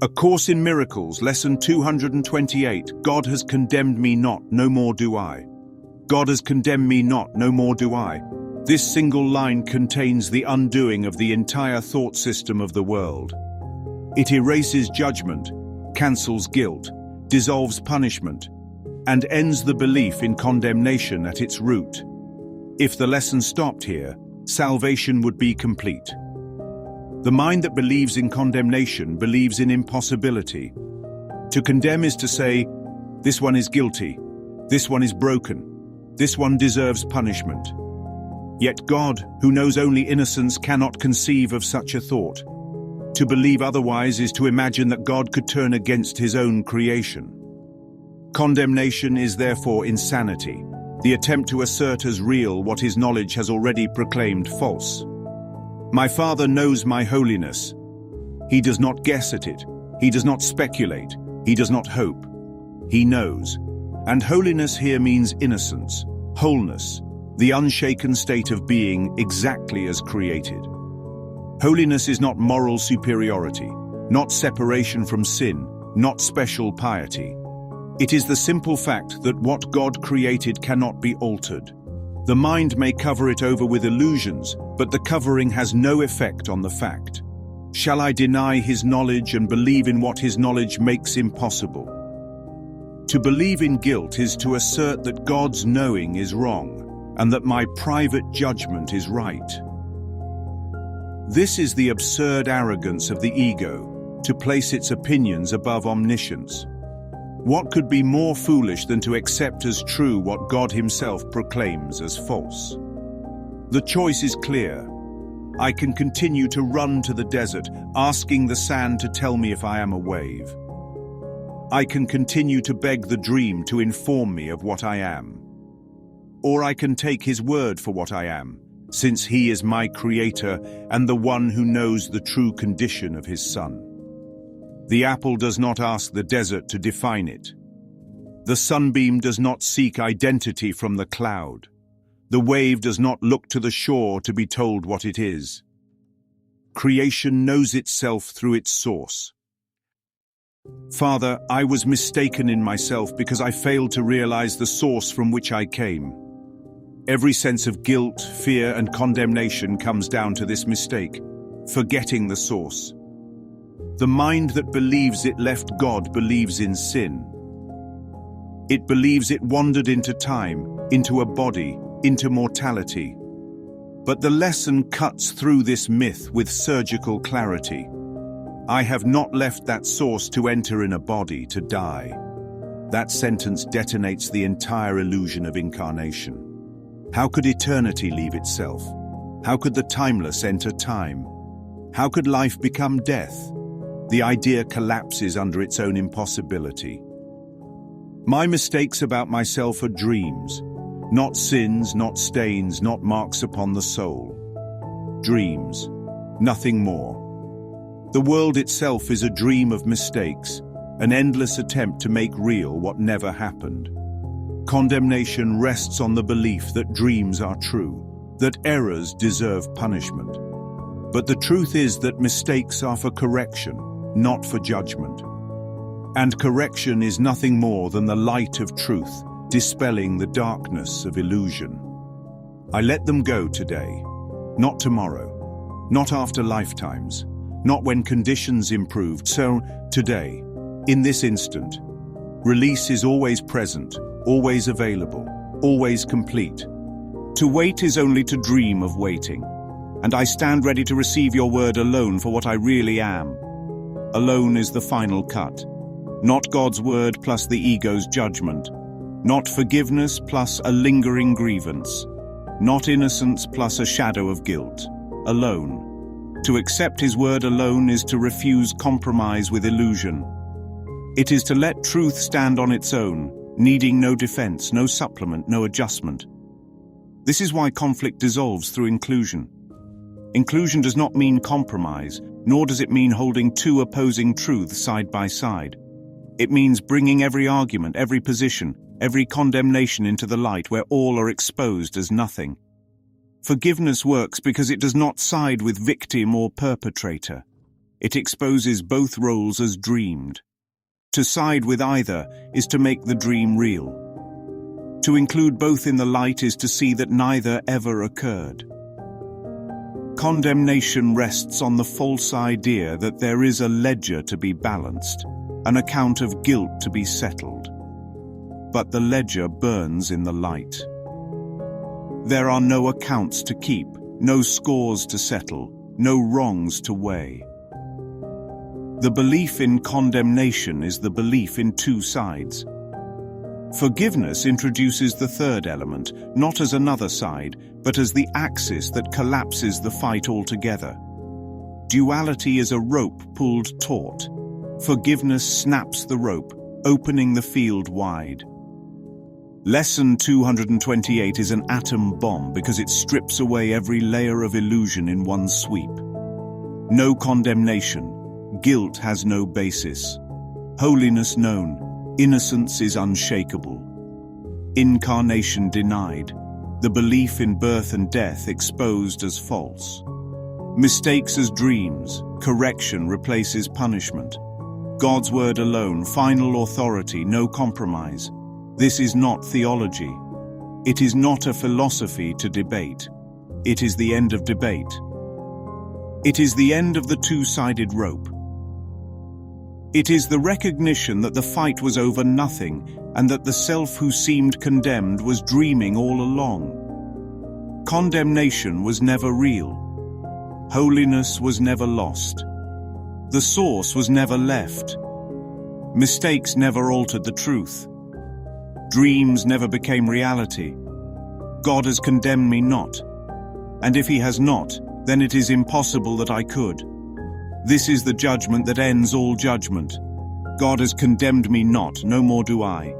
A Course in Miracles, Lesson 228. God has condemned me not, no more do I. God has condemned me not, no more do I. This single line contains the undoing of the entire thought system of the world. It erases judgment, cancels guilt, dissolves punishment, and ends the belief in condemnation at its root. If the lesson stopped here, salvation would be complete. The mind that believes in condemnation believes in impossibility. To condemn is to say, this one is guilty, this one is broken, this one deserves punishment. Yet God, who knows only innocence, cannot conceive of such a thought. To believe otherwise is to imagine that God could turn against his own creation. Condemnation is therefore insanity, the attempt to assert as real what his knowledge has already proclaimed false. My Father knows my holiness. He does not guess at it. He does not speculate. He does not hope. He knows. And holiness here means innocence, wholeness, the unshaken state of being exactly as created. Holiness is not moral superiority, not separation from sin, not special piety. It is the simple fact that what God created cannot be altered. The mind may cover it over with illusions, but the covering has no effect on the fact. Shall I deny his knowledge and believe in what his knowledge makes impossible? To believe in guilt is to assert that God's knowing is wrong, and that my private judgment is right. This is the absurd arrogance of the ego, to place its opinions above omniscience. What could be more foolish than to accept as true what God himself proclaims as false? The choice is clear. I can continue to run to the desert, asking the sand to tell me if I am a wave. I can continue to beg the dream to inform me of what I am. Or I can take his word for what I am, since he is my creator and the one who knows the true condition of his son. The apple does not ask the desert to define it. The sunbeam does not seek identity from the cloud. The wave does not look to the shore to be told what it is. Creation knows itself through its source. Father, I was mistaken in myself because I failed to realize the source from which I came. Every sense of guilt, fear, and condemnation comes down to this mistake, forgetting the source. The mind that believes it left God believes in sin. It believes it wandered into time, into a body, into mortality. But the lesson cuts through this myth with surgical clarity. I have not left that source to enter in a body to die. That sentence detonates the entire illusion of incarnation. How could eternity leave itself? How could the timeless enter time? How could life become death? The idea collapses under its own impossibility. My mistakes about myself are dreams, not sins, not stains, not marks upon the soul. Dreams, nothing more. The world itself is a dream of mistakes, an endless attempt to make real what never happened. Condemnation rests on the belief that dreams are true, that errors deserve punishment. But the truth is that mistakes are for correction, not for judgment. And correction is nothing more than the light of truth, dispelling the darkness of illusion. I let them go today, not tomorrow, not after lifetimes, not when conditions improved. So, today, in this instant, release is always present, always available, always complete. To wait is only to dream of waiting, and I stand ready to receive your word alone for what I really am. Alone is the final cut. Not God's word plus the ego's judgment. Not forgiveness plus a lingering grievance. Not innocence plus a shadow of guilt. Alone. To accept his word alone is to refuse compromise with illusion. It is to let truth stand on its own, needing no defense, no supplement, no adjustment. This is why conflict dissolves through inclusion. Inclusion does not mean compromise, nor does it mean holding two opposing truths side by side. It means bringing every argument, every position, every condemnation into the light where all are exposed as nothing. Forgiveness works because it does not side with victim or perpetrator. It exposes both roles as dreamed. To side with either is to make the dream real. To include both in the light is to see that neither ever occurred. Condemnation rests on the false idea that there is a ledger to be balanced, an account of guilt to be settled. But the ledger burns in the light. There are no accounts to keep, no scores to settle, no wrongs to weigh. The belief in condemnation is the belief in two sides. Forgiveness introduces the third element, not as another side, but as the axis that collapses the fight altogether. Duality is a rope pulled taut. Forgiveness snaps the rope, opening the field wide. Lesson 228 is an atom bomb because it strips away every layer of illusion in one sweep. No condemnation. Guilt has no basis. Holiness known. Innocence is unshakable. Incarnation denied. The belief in birth and death exposed as false. Mistakes as dreams. Correction replaces punishment. God's word alone, final authority, no compromise. This is not theology. It is not a philosophy to debate. It is the end of debate. It is the end of the two-sided rope. It is the recognition that the fight was over nothing and that the self who seemed condemned was dreaming all along. Condemnation was never real. Holiness was never lost. The source was never left. Mistakes never altered the truth. Dreams never became reality. God has condemned me not. And if he has not, then it is impossible that I could. This is the judgment that ends all judgment. God has condemned me not, no more do I.